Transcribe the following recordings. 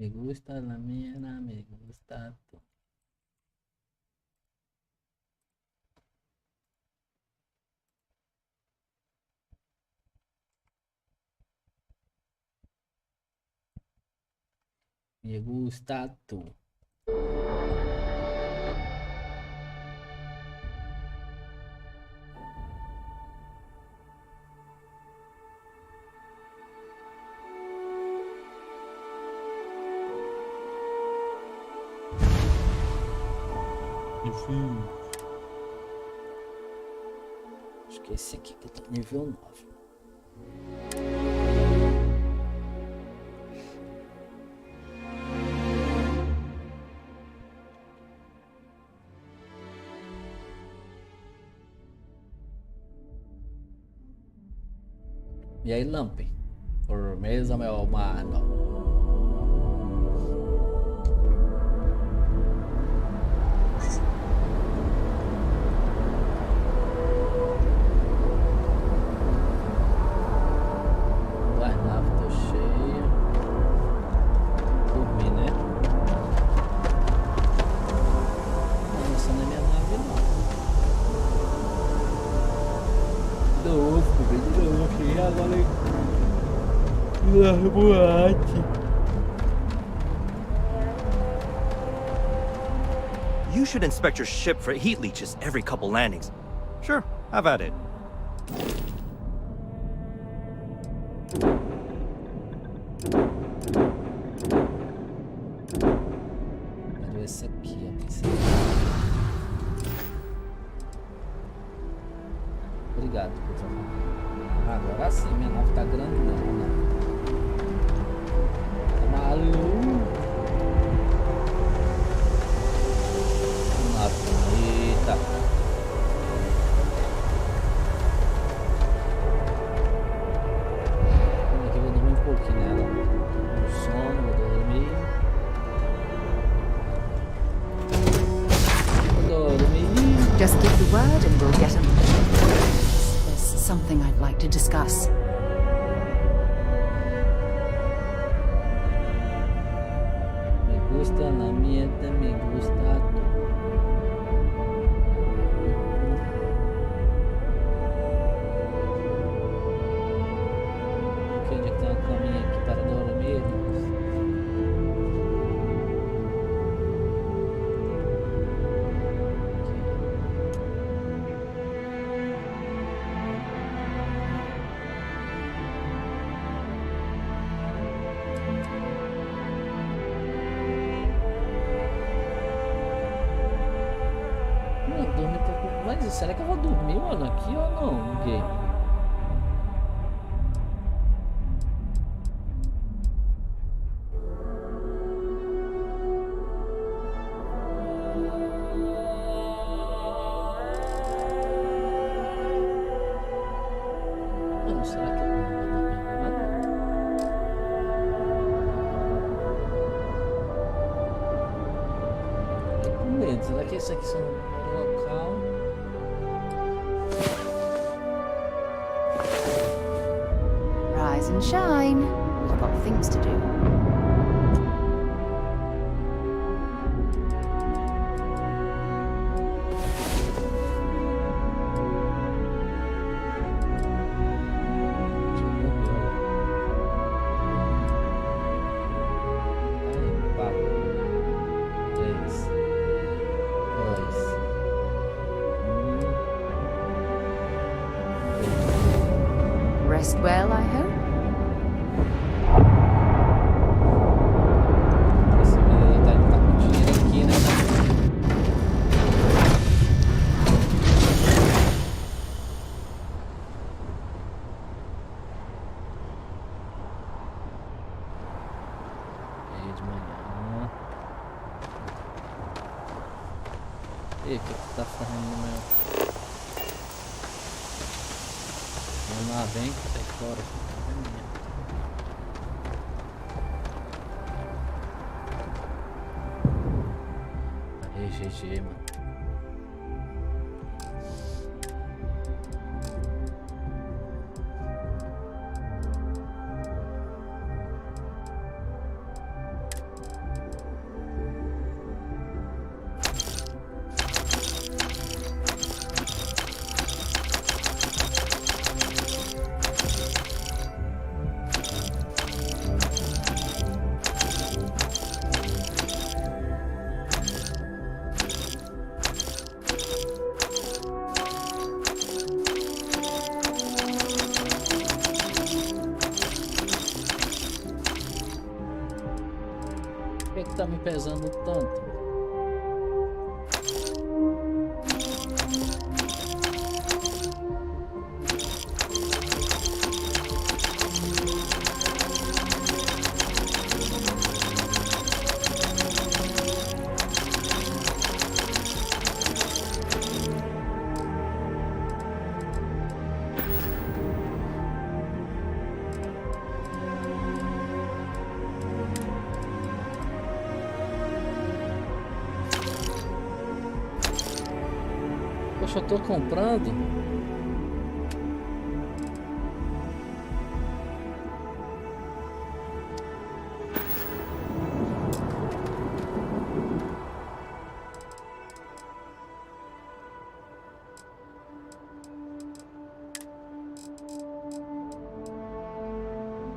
Me gusta la mierda, me gusta tu. Me gusta tu. Enfim. Acho que esse aqui que tá nível 9. E aí, Lamp? Firmeza, meu mano. You should inspect your ship for heat leeches every couple landings. Sure, have at it. Esse aqui, obrigado, pessoal. Agora sim, minha nave tá grandona. Tá maluco. Nave bonita. Aqui eu vou dormir um pouquinho nela. No sono, vou dormir. Just give the word and we'll get him. There's something I'd like to discuss. Me gusta la mierda, me gusta tu. Aqui onde é que tem uma caminha aqui para dormir? Mas será que eu vou dormir, mano, aqui ou não, no game? Mano, será que eu não vou dormir, mano? Tô com medo, será que esse aqui são local? Rise and shine. We've got things to do. Rest well, I hope. Esse menino tá com dinheiro aqui, né? E aí de manhã. E o que tu tá fazendo no meu? Vamos lá, vem, sai fora. Aí, GG, mano. pesando tanto. Poxa, eu tô comprando.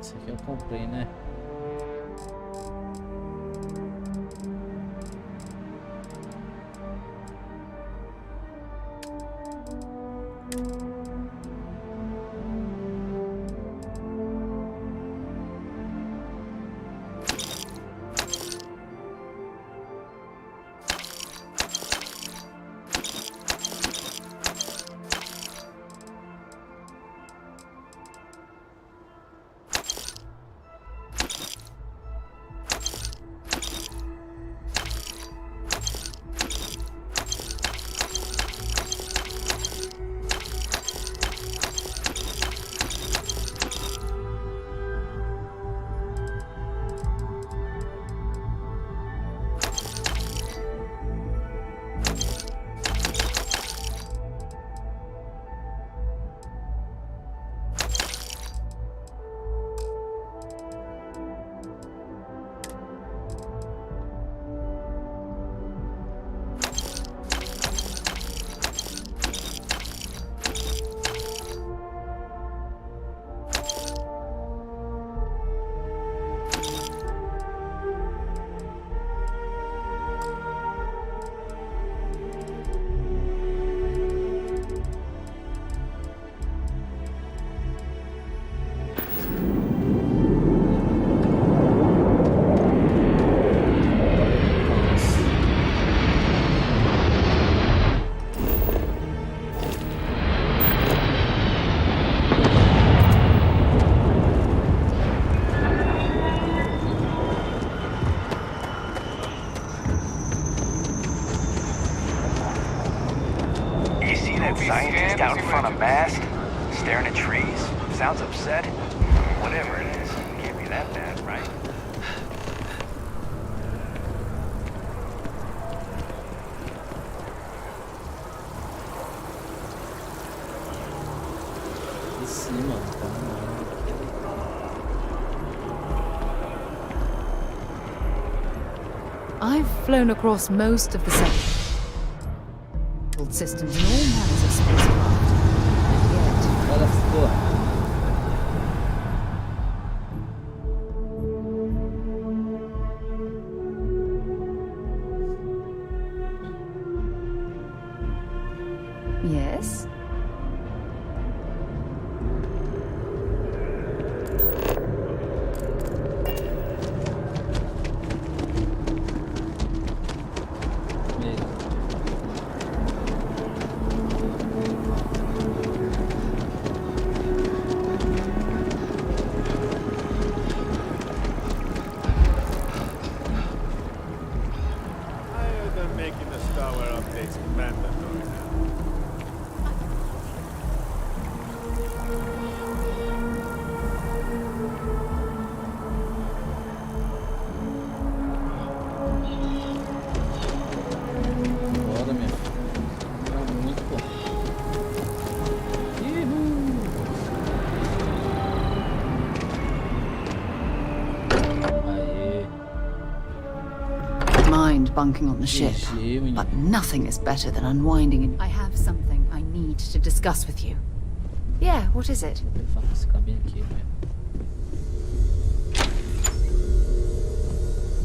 Esse aqui eu comprei, né? Scientist out in front of mast, staring at trees. Sounds upset. Whatever it is, can't be that bad, right? Em cima, tá? I've flown across most of the systems in all manners of spacecraft. And Olha, ficou. yet... Yes? Bunking on the ship, but nothing is better than unwinding and I have something I need to discuss with you. Yeah, what is it?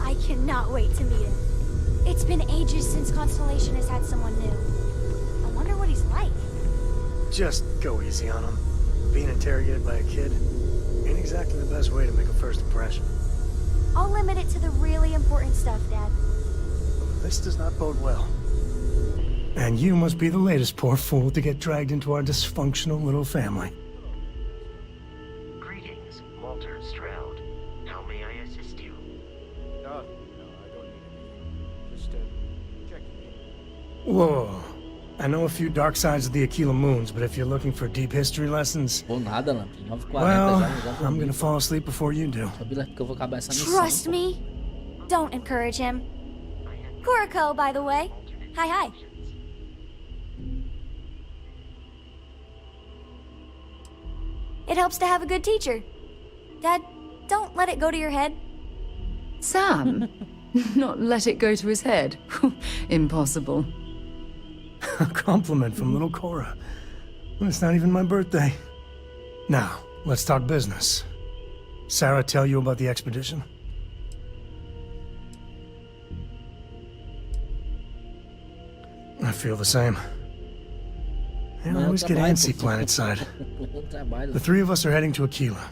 I cannot wait to meet him. It's been ages since Constellation has had someone new. I wonder what he's like. Just go easy on him. Being interrogated by a kid ain't exactly the best way to make a first impression. I'll limit it to the really important stuff, Dad. This does not bode well. And you must be the latest poor fool to get dragged into our dysfunctional little family. Greetings, Walter Stroud. How may I assist you? No, I don't need anything. Just checking. Whoa. I know a few dark sides of the Aquila Moons, but if you're looking for deep history lessons, Ou nada, Lamp. 9h40 well, já I'm gonna fall asleep before you do. Sobe lá que eu vou acabar essa missão. Trust pô. me. Don't encourage him. Kuriko, by the way. Hi. It helps to have a good teacher. Dad, don't let it go to your head. Sam? Not let it go to his head? Impossible. A compliment from little Cora. Well, it's not even my birthday. Now, let's talk business. Sarah tell you about the expedition? I feel the same. I always get antsy planetside. Eu trabalho. The three of us are heading to Aquila,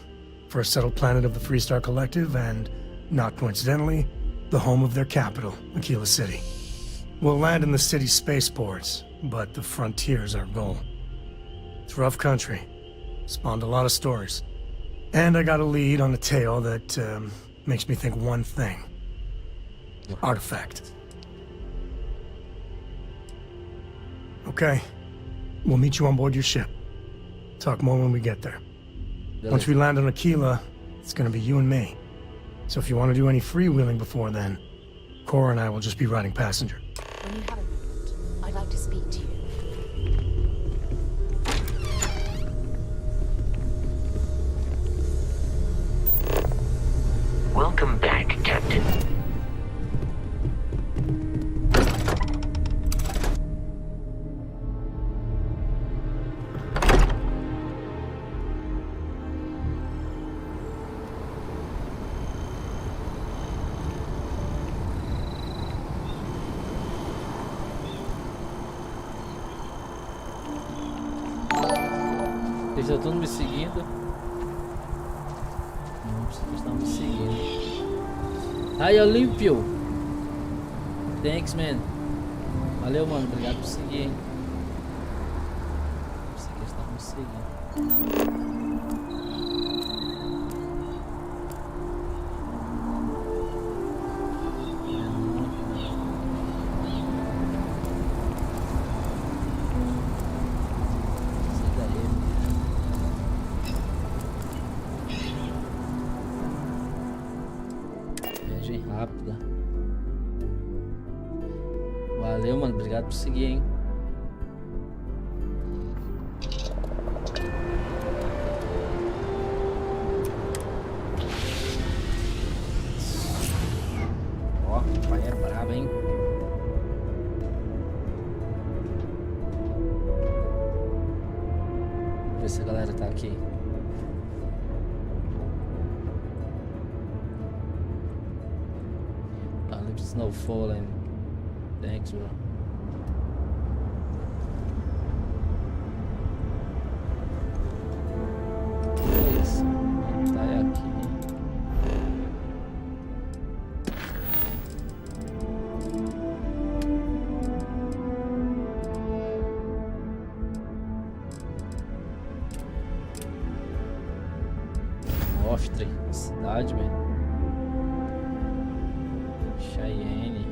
for a settled planet of the Freestar Collective and, not coincidentally, the home of their capital, Aquila City. We'll land in the city's spaceports, but the frontier's our goal. It's rough country. Spawned a lot of stories. And I got a lead on a tale that makes me think one thing. Artifact. Okay. We'll meet you on board your ship. Talk more when we get there. Once we land on Aquila, it's gonna be you and me. So if you want to do any freewheeling before then, Cora and I will just be riding passenger. When you have a moment, I'd like to speak to you. Welcome back, Captain. Eles estão me seguindo. Não, eles estão me seguindo. Aí, Olímpio. Thanks, man. Valeu, mano. Obrigado por seguir, hein. Pensei que eles estavam me seguindo. Viagem rápida. Valeu, mano. Obrigado por seguir, hein. Ó, o pai é brabo, hein. Vamos ver se a galera tá aqui. No falling. Thanks, bro. Isso. Tá aqui. Mostre a cidade, velho. Cheyenne.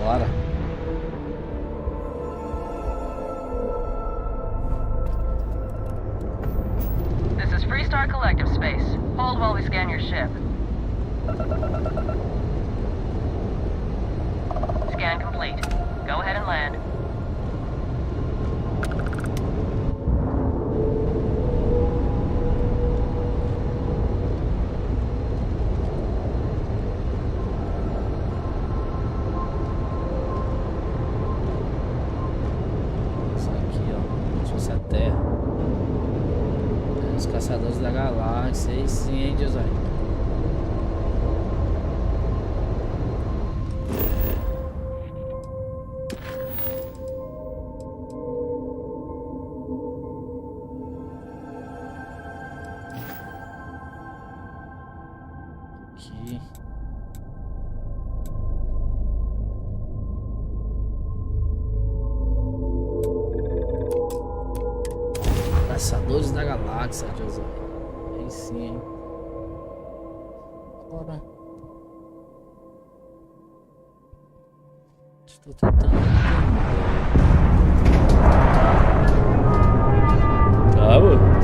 Bora. This is Freestar Collective Space. Hold while we scan your ship. Scan complete. Go ahead and land. Caçadores da Galáxia, aí sim, hein, José? Caçadores da Galáxia, José. Aí sim, hein? Bora. Estou tentando calma,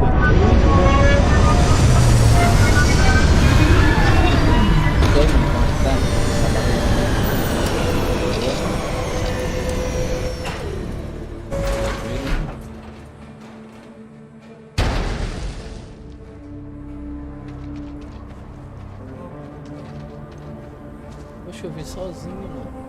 Poxa, eu vim sozinho, mano.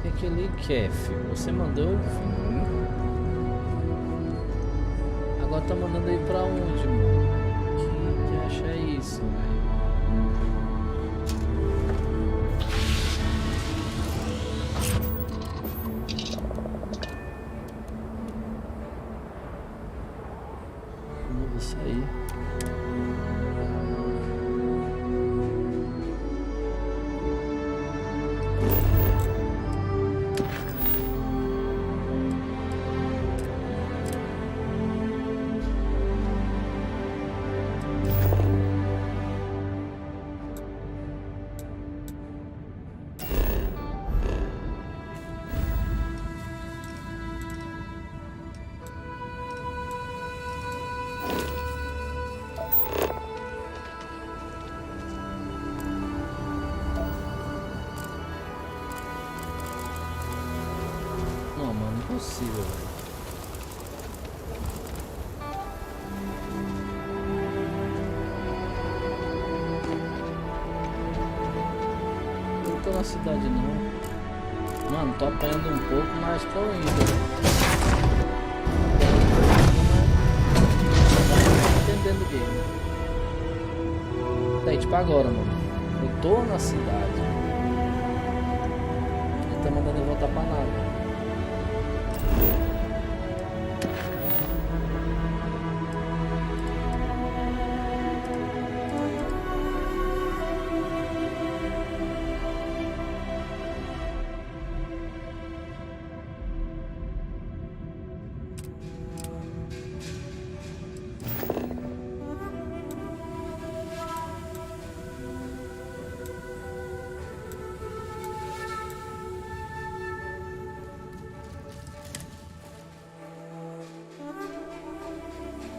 O que ele quer, filho? Você mandou eu vir. Agora tá mandando aí pra onde, mano? Que acha isso, velho? Como eu vou sair? Não, mano, impossível, velho. Não tô na cidade não. Mano, tô apanhando um pouco, mas tô indo. Tô entendendo o game. Tá aí, tipo agora, mano. Eu tô na cidade. Ele tá mandando eu voltar pra nada.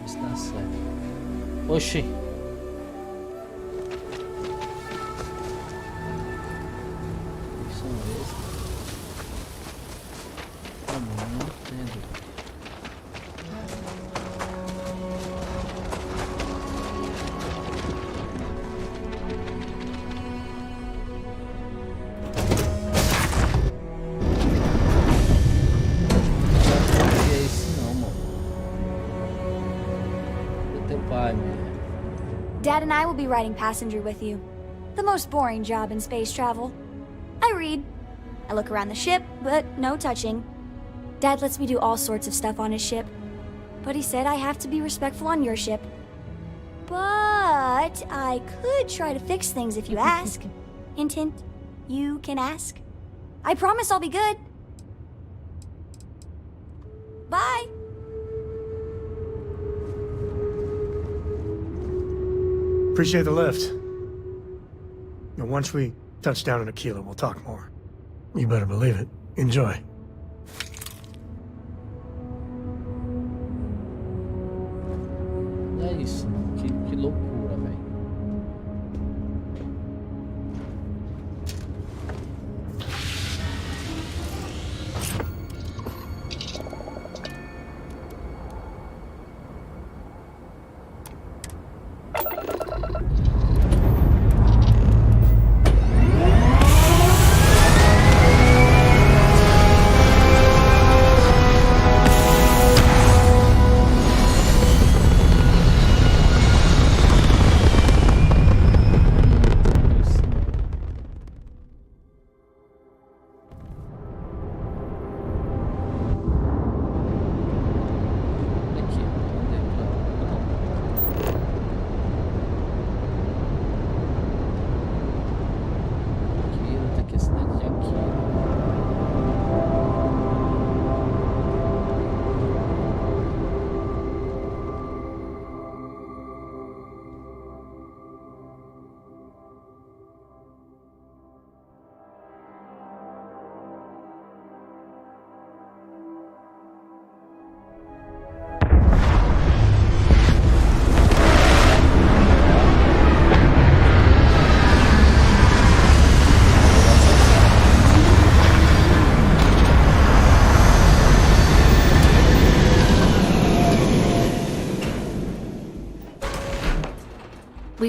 Está certo. Oxi. São esses. Tá bom, não entendo. Não é esse não, mano. Dad and I will be riding passenger with you. The most boring job in space travel. I read. I look around the ship, but no touching. Dad lets me do all sorts of stuff on his ship. But he said I have to be respectful on your ship. But I could try to fix things if you ask. Hint, hint. You can ask. I promise I'll be good. Bye. Appreciate the lift. And once we touch down in Aquila, we'll talk more. You better believe it. Enjoy. É isso, mano. Que loucura, velho.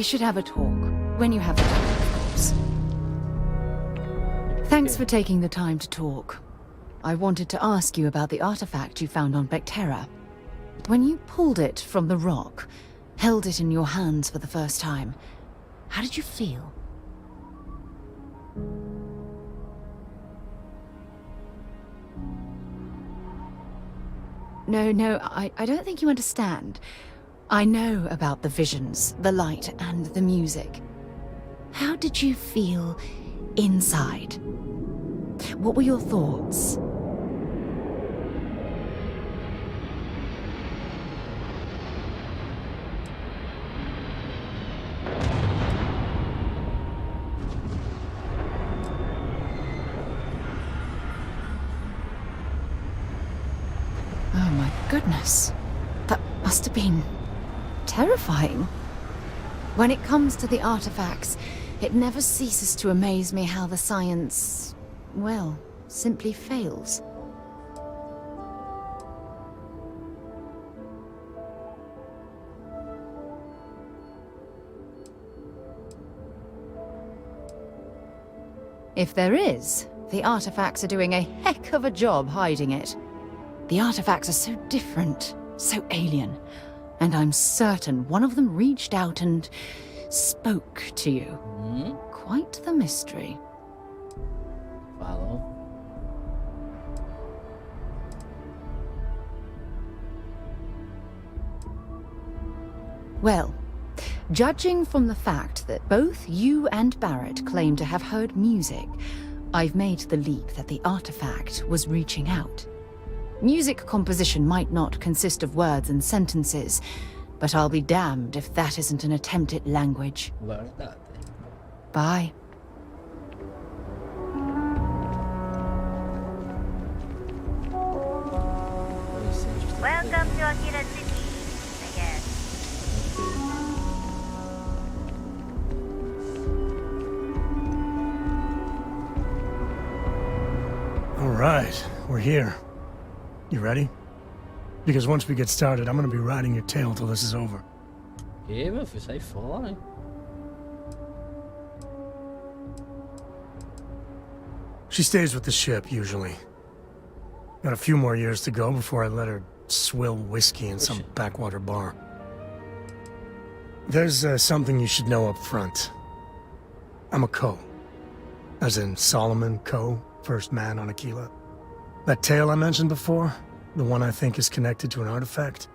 We should have a talk. When you have the time, of course. Thanks for taking the time to talk. I wanted to ask you about the artifact you found on Bactera. When you pulled it from the rock, held it in your hands for the first time, how did you feel? No, I don't think you understand. I know about the visions, the light, and the music. How did you feel inside? What were your thoughts? Oh my goodness. That must have been terrifying. When it comes to the artifacts, it never ceases to amaze me how the science, well, simply fails. If there is, the artifacts are doing a heck of a job hiding it. The artifacts are so different, so alien, and I'm certain one of them reached out and spoke to you. Quite the mystery. Follow. Well, judging from the fact that both you and Barrett claim to have heard music, I've made the leap that the artifact was reaching out. Music composition might not consist of words and sentences, but I'll be damned if that isn't an attempt at language. Guardate. Bye. Welcome to Akira City, I guess. All right, we're here. You ready? Because once we get started, I'm gonna be riding your tail till this is over. Ok, meu filho, sai fora, hein? She stays with the ship, usually. Got a few more years to go before I let her swill whiskey in some backwater bar. There's something you should know up front. I'm a Co. As in Solomon Co., first man on Aquila. That tale I mentioned before, the one I think is connected to an artifact,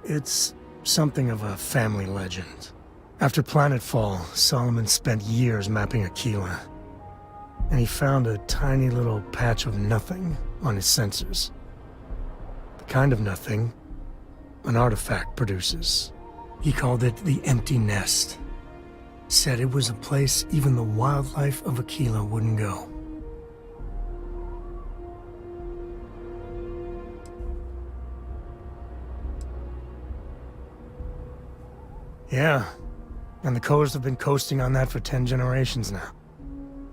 it's something of a family legend. After planetfall, Solomon spent years mapping Aquila, and he found a tiny little patch of nothing on his sensors. The kind of nothing an artifact produces. He called it the Empty Nest. Said it was a place even the wildlife of Aquila wouldn't go. Yeah, and the Coors have been coasting on that for 10 generations now.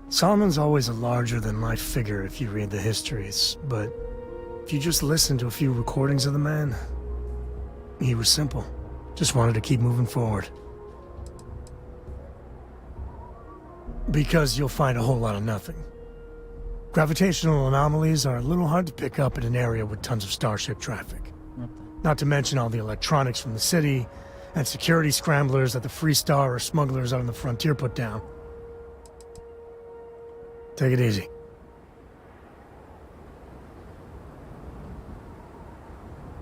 Solomon's always a larger-than-life figure if you read the histories, but if you just listen to a few recordings of the man, he was simple. Just wanted to keep moving forward. Because you'll find a whole lot of nothing. Gravitational anomalies are a little hard to pick up in an area with tons of starship traffic. Not to mention all the electronics from the city, and security scramblers that the Free Star or smugglers out on the frontier put down. Take it easy.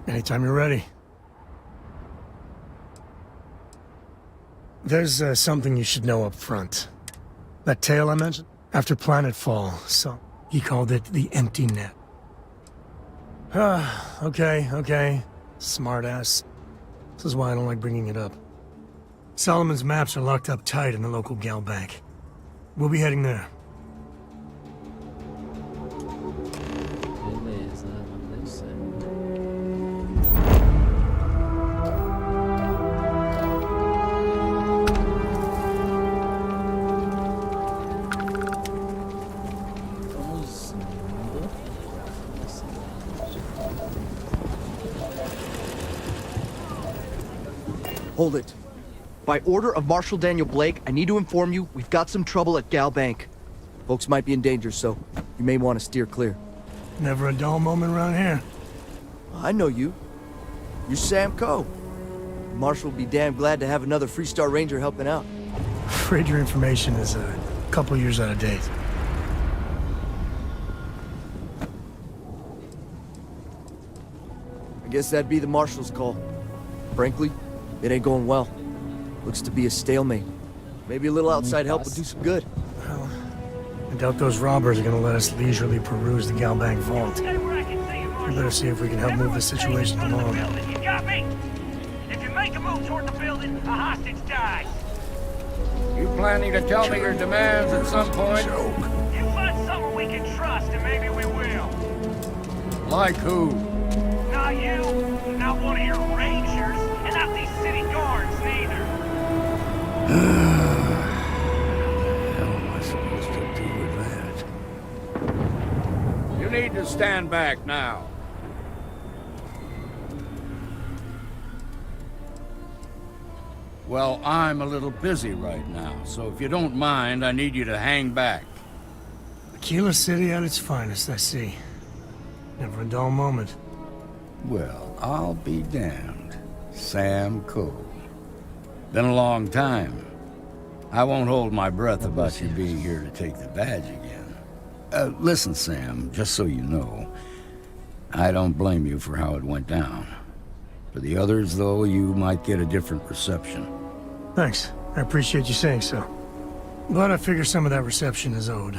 Anytime you're ready. There's something you should know up front. That tale I mentioned? After planetfall, so he called it the Empty Net. Okay. Smartass. This is why I don't like bringing it up. Solomon's maps are locked up tight in the local gal bank. We'll be heading there. Beleza, mandei certo. Vamos indo. Hold it. By order of Marshal Daniel Blake, I need to inform you we've got some trouble at Gal Bank. Folks might be in danger, so you may want to steer clear. Never a dull moment around here. I know you. You're Sam Coe. Marshal will be damn glad to have another Freestar Ranger helping out. Afraid your information is a couple years out of date. I guess that'd be the Marshal's call. Frankly, it ain't going well. Looks to be a stalemate. Maybe a little outside help would do some good. Well, I doubt those robbers are gonna let us leisurely peruse the Galbank vault. We better see if we can help move the situation along. You got me? If you make a move toward the building, a hostage dies. You planning to tell me your demands at some point? You find someone we can trust, and maybe we will. Like who? Not you, not one of your rangers, and not these city guards, neither. What the hell am I supposed to do with that? You need to stand back now. Well, I'm a little busy right now, so if you don't mind, I need you to hang back. Aquila City at its finest, I see. Never a dull moment. Well, I'll be damned. Sam Coe. Been a long time. I won't hold my breath about you being here to take the badge again. Listen, Sam, just so you know, I don't blame you for how it went down. For the others, though, you might get a different reception. Thanks. I appreciate you saying so. But I figure some of that reception is owed.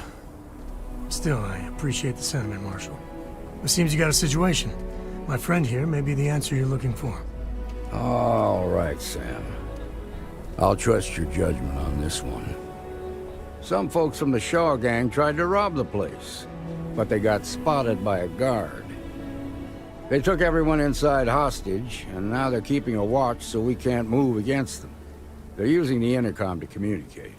Still, I appreciate the sentiment, Marshal. It seems you got a situation. My friend here may be the answer you're looking for. All right, Sam. I'll trust your judgment on this one. Some folks from the Shaw gang tried to rob the place, but they got spotted by a guard. They took everyone inside hostage, and now they're keeping a watch so we can't move against them. They're using the intercom to communicate.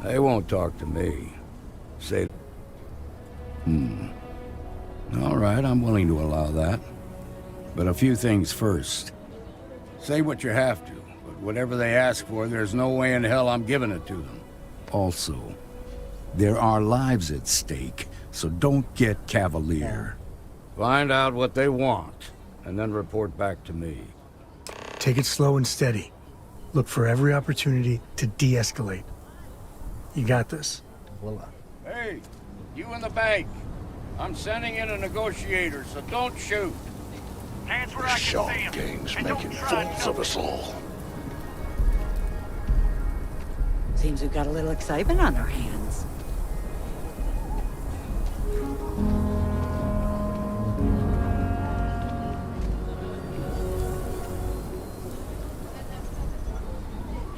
They won't talk to me. Say... All right, I'm willing to allow that. But a few things first. Say what you have to, but whatever they ask for, there's no way in hell I'm giving it to them. Also, there are lives at stake, so don't get cavalier. Find out what they want, and then report back to me. Take it slow and steady. Look for every opportunity to de-escalate. You got this. Hey, you in the bank. I'm sending in a negotiator, so don't shoot. Hands where I can see 'em. Gang's And don't making try fools of us all. Seems we've got a little excitement on our hands.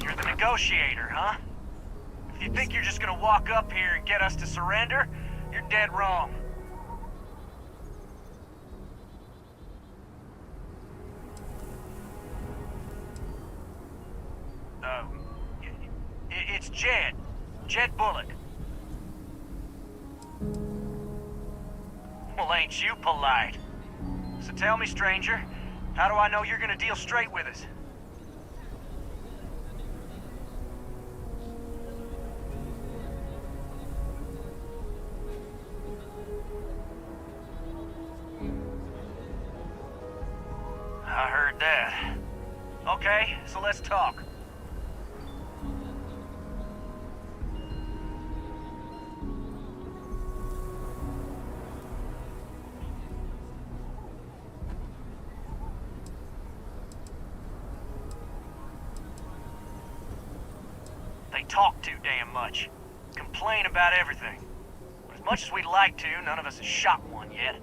You're the negotiator, huh? If you think you're just gonna walk up here and get us to surrender, you're dead wrong. It's Jed. Jed Bullock. Well, ain't you polite? So tell me, stranger, how do I know you're gonna deal straight with us? I heard that. Okay, so let's talk. They talk too damn much. Complain about everything. But as much as we'd like to, none of us has shot one yet.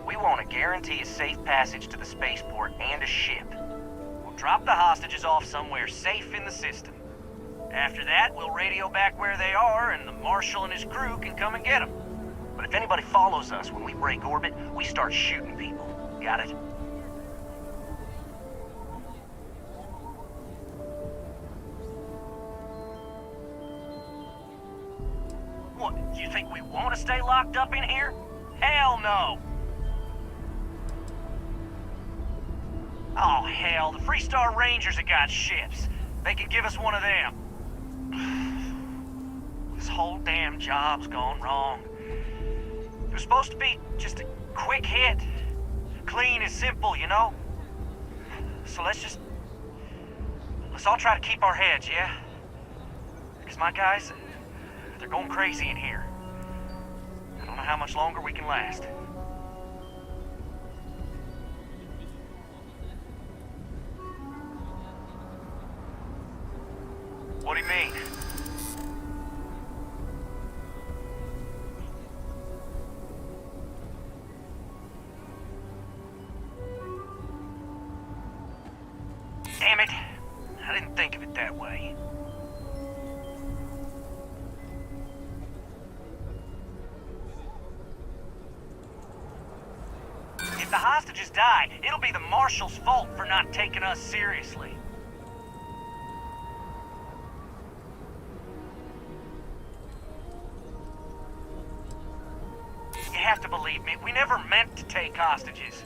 We want to guarantee a safe passage to the spaceport and a ship. We'll drop the hostages off somewhere safe in the system. After that, we'll radio back where they are, and the Marshal and his crew can come and get them. But if anybody follows us when we break orbit, we start shooting people. Got it? What? You think we want to stay locked up in here? Hell no! Oh, hell, the Freestar Rangers have got ships. They could give us one of them. This whole damn job's gone wrong. It was supposed to be just a quick hit. Clean and simple, you know? So let's all try to keep our heads, yeah? Because my guys, they're going crazy in here. I don't know how much longer we can last. What do you mean? Damn it. I didn't think of it that way. If the hostages die, it'll be the Marshal's fault for not taking us seriously. You have to believe me, we never meant to take hostages.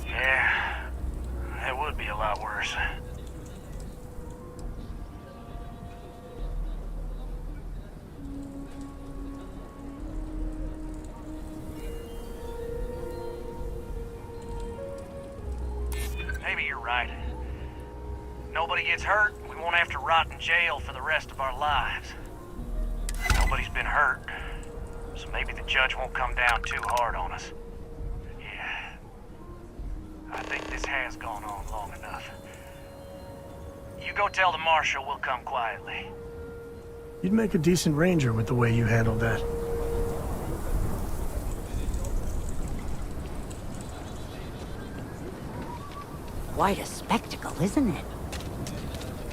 Yeah, that would be a lot worse. Maybe you're right. Nobody gets hurt, we won't have to rot in jail for the rest of our lives. Nobody's been hurt, so maybe the judge won't come down too hard on us. Yeah, I think this has gone on long enough. You go tell the Marshal we'll come quietly. You'd make a decent ranger with the way you handled that. Quite a spectacle, isn't it?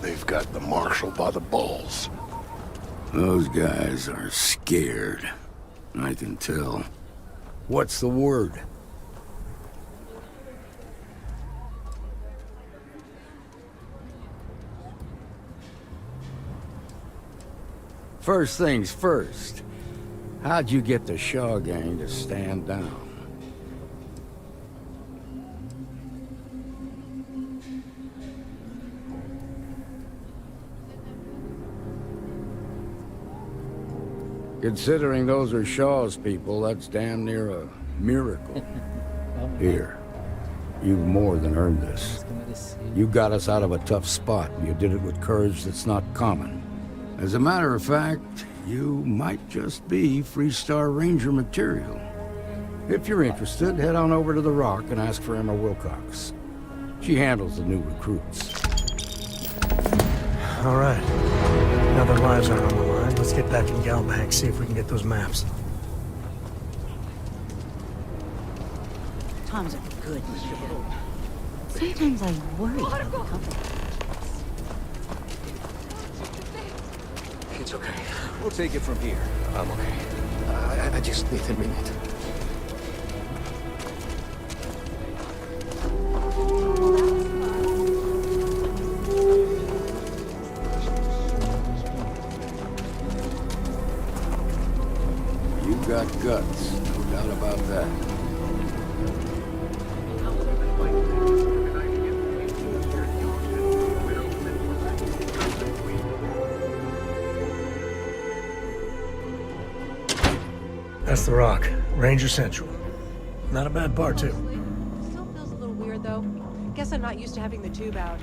They've got the Marshal by the balls. Those guys are scared. I can tell. What's the word? First things first. How'd you get the Shaw gang to stand down? Considering those are Shaw's people, that's damn near a miracle. Here, you've more than earned this. You got us out of a tough spot, and you did it with courage that's not common. As a matter of fact, you might just be Freestar Ranger material. If you're interested, head on over to the Rock and ask for Emma Wilcox. She handles the new recruits. All right. Now that lives are on the line, let's get back in Galbank, see if we can get those maps. Tom's a good kid. Sometimes I worry about the company. It's okay. We'll take it from here. I'm okay. I just need a minute. You've got guts, no doubt about that. That's the Rock. Ranger Central. Not a bad bar, too. Still feels a little weird, though. Guess I'm not used to having the tube out.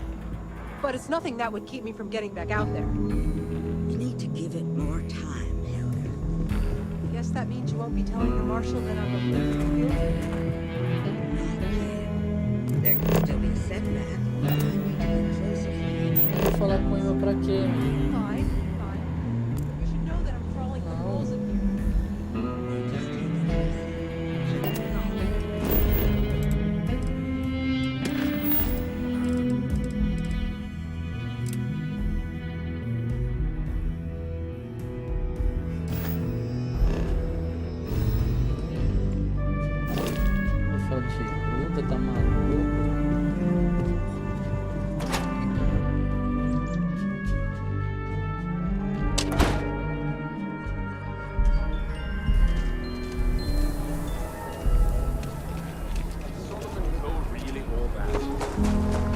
But it's nothing that would keep me from getting back out there. You need to give it more time, Hilda. Guess that means you won't be telling the Marshal that I'm a police There could still be a setback, but I need to get closer. Eu vou falar com ele pra quê? Fine, fine. You should know that I'm crawling for holes in here.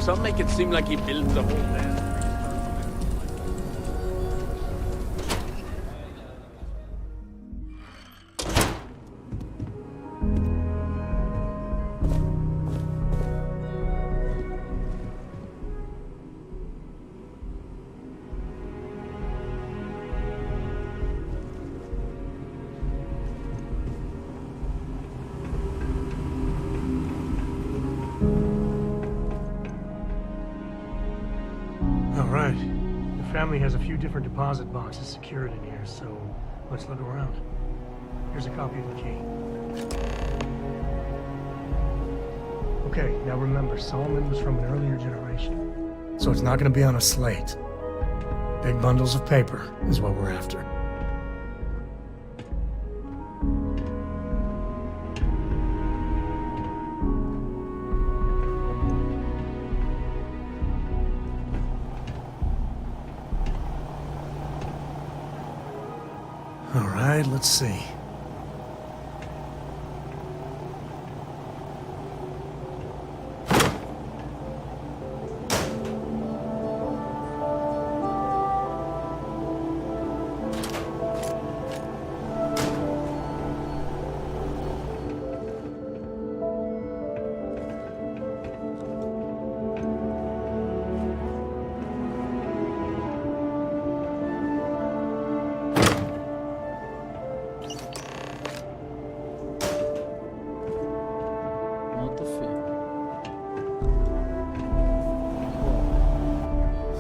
Some make it seem like he built the whole damn. Alright. The family has a few different deposit boxes secured in here, so let's look around. Here's a copy of the key. Okay, now remember, Solomon was from an earlier generation, so it's not going to be on a slate. Big bundles of paper is what we're after. All right, let's see.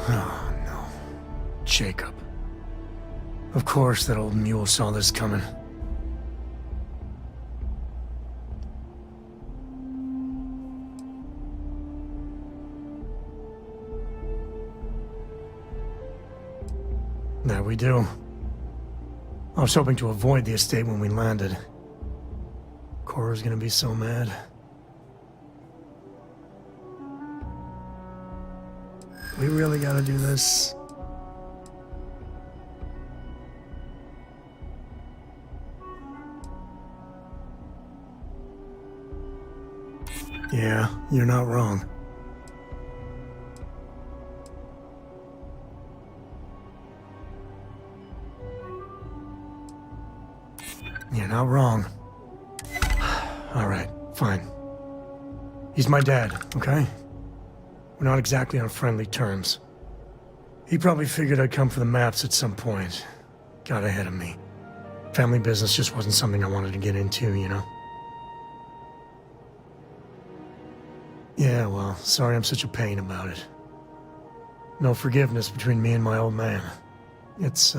Oh, no. Jacob. Of course that old mule saw this coming. There we do. I was hoping to avoid the estate when we landed. Cora's gonna be so mad. We really gotta do this. Yeah, you're not wrong. You're not wrong. All right, fine. He's my dad, okay? We're not exactly on friendly terms. He probably figured I'd come for the maps at some point. Got ahead of me. Family business just wasn't something I wanted to get into, you know? Yeah, well, sorry I'm such a pain about it. No forgiveness between me and my old man. It's,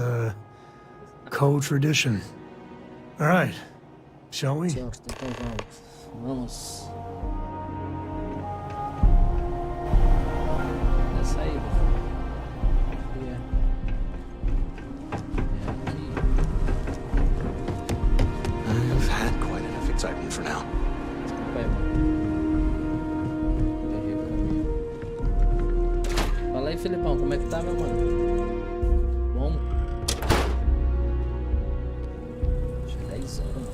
co-tradition. All right, shall we? Vamos. Da saída. I've had quite enough excitement for now. Fala aí, Filipão, como é que tá, meu mano? Bom? 10 horas.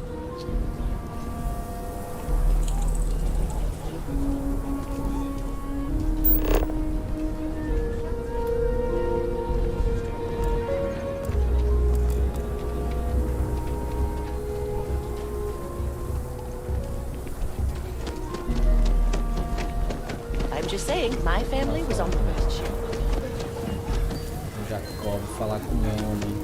I'm just saying, my family was on the first ship. Jacó, vou falar com o homem.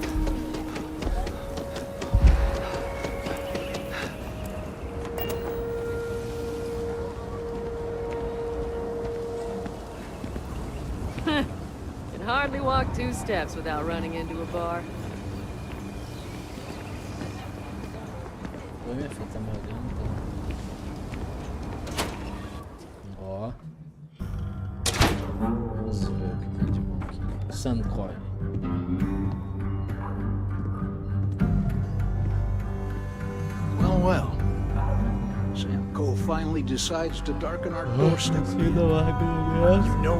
Can hardly walk 2 steps without running into a bar. Oi, minha filha, tá me olhando, tá? Ó. Vamos ver o que tem de bom aqui. Sandcoin. Well, well. Sam Cole finally decides to darken our doorstep. You know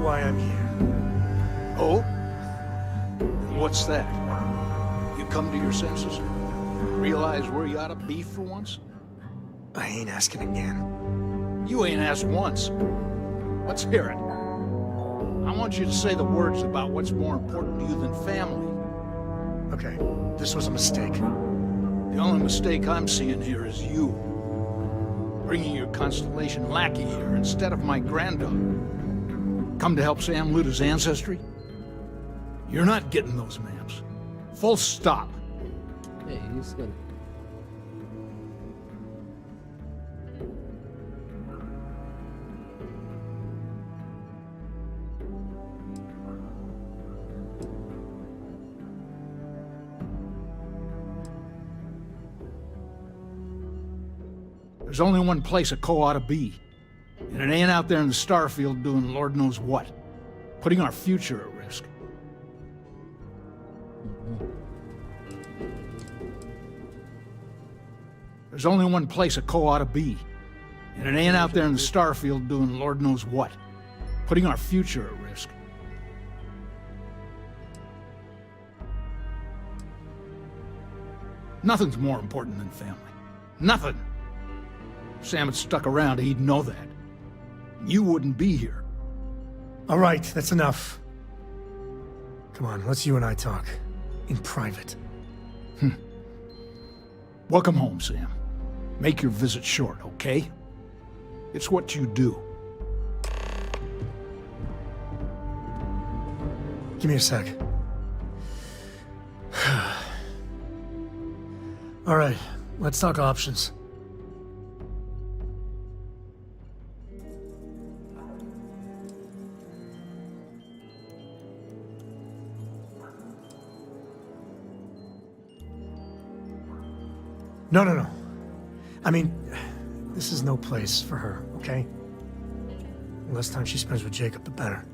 why I'm here. Oh? What's that? You come to your senses? Realize where you ought to be for once? I ain't asking again. You ain't asked once. Let's hear it. I want you to say the words about what's more important to you than family. Okay, this was a mistake. The only mistake I'm seeing here is you. Bringing your Constellation lackey here instead of my granddaughter. Come to help Sam loot his ancestry? You're not getting those maps. Full stop. É isso, cara. There's only one place a Co ought to be. And it ain't out there in the starfield doing Lord knows what. Putting our future at risk. There's only one place a Co ought to be. And it ain't out there in the starfield doing Lord knows what. Putting our future at risk. Nothing's more important than family. Nothing. If Sam had stuck around, he'd know that. You wouldn't be here. All right, that's enough. Come on, let's you and I talk. In private. Welcome home, Sam. Make your visit short, okay? It's what you do. Give me a sec. All right, let's talk options. No. I mean, this is no place for her, okay? The less time she spends with Jacob, the better.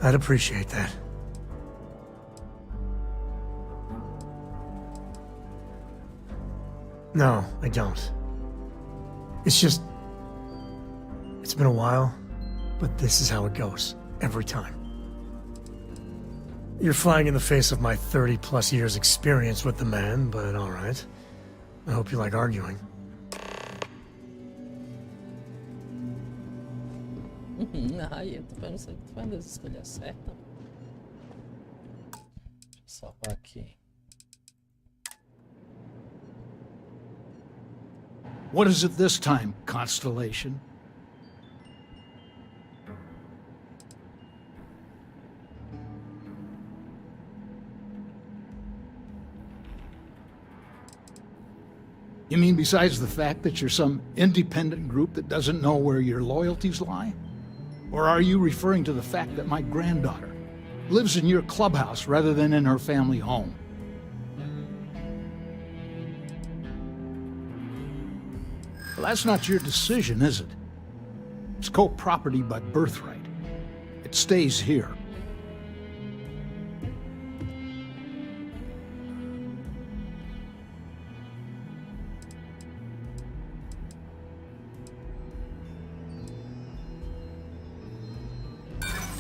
I'd appreciate that. No, I don't. It's just... It's been a while, but this is how it goes. Every time. You're flying in the face of my 30-plus years experience with the man, but alright. I hope you like arguing. Ai, eu tô pensando que tu faz as escolhas certas. Deixa eu salvar aqui. What is it this time, Constellation? You mean besides the fact that you're some independent group that doesn't know where your loyalties lie? Or are you referring to the fact that my granddaughter lives in your clubhouse rather than in her family home? Well, that's not your decision, is it? It's co-property by birthright. It stays here.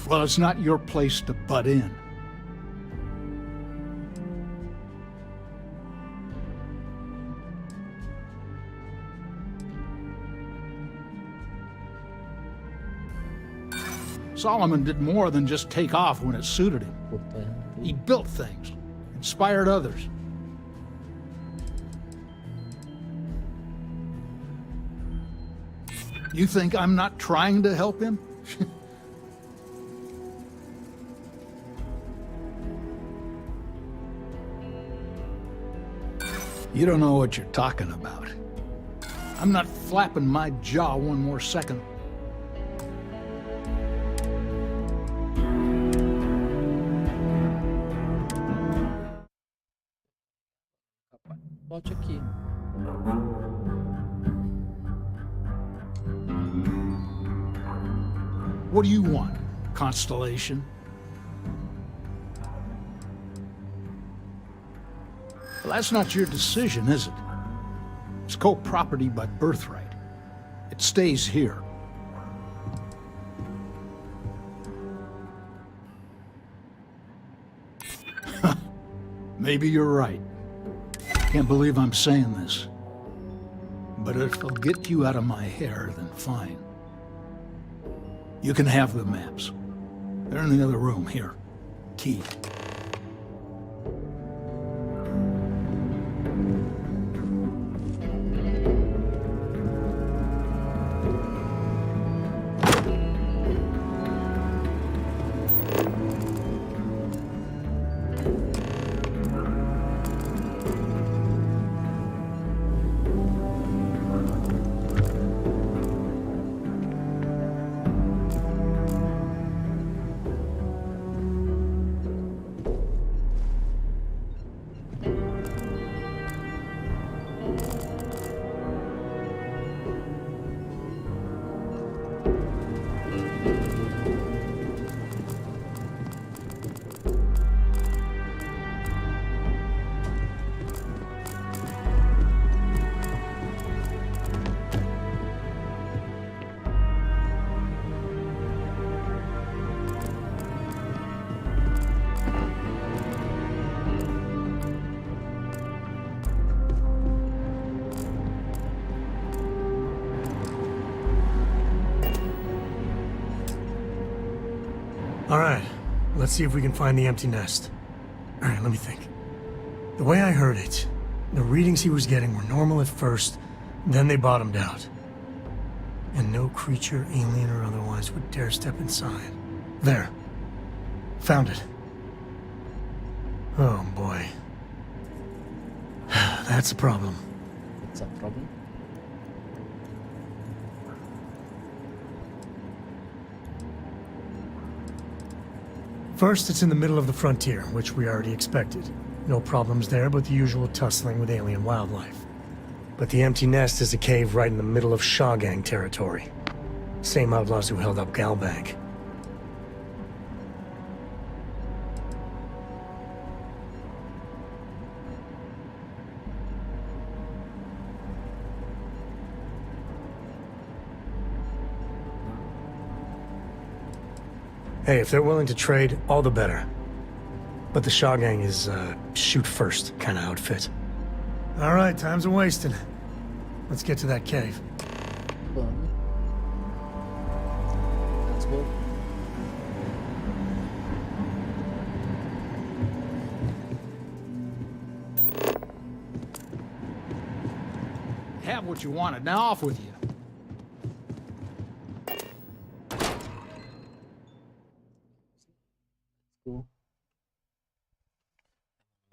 Well, it's not your place to butt in. Solomon did more than just take off when it suited him. He built things, inspired others. You think I'm not trying to help him? You don't know what you're talking about. I'm not flapping my jaw one more second. Volte aqui. What do you want, Constellation? Well, that's not your decision, is it? It's co-property by birthright. It stays here. Maybe you're right. Can't believe I'm saying this. But if it'll get you out of my hair, then fine. You can have the maps. They're in the other room, here. Key. Alright, let's see if we can find the empty nest. Alright, let me think. The way I heard it, the readings he was getting were normal at first, then they bottomed out. And no creature, alien or otherwise, would dare step inside. There. Found it. Oh boy. That's a problem. It's a problem? First, it's in the middle of the frontier, which we already expected. No problems there, but the usual tussling with alien wildlife. But the empty nest is a cave right in the middle of Shaw Gang territory. Same outlaws who held up Galbank. Hey, if they're willing to trade, all the better. But the Shaw Gang is, shoot-first kind of outfit. All right, time's a wasting. Let's get to that cave. Let's go. Have what you wanted. Now off with you.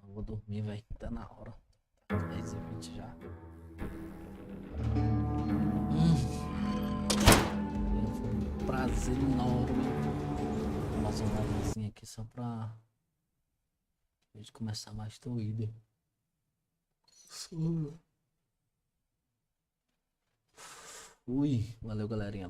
Vou dormir, velho. Tá na hora. 10h20 já. Foi um prazer enorme. Vou fazer uma livezinha aqui só pra gente começar mais doído. Ui, valeu, galerinha.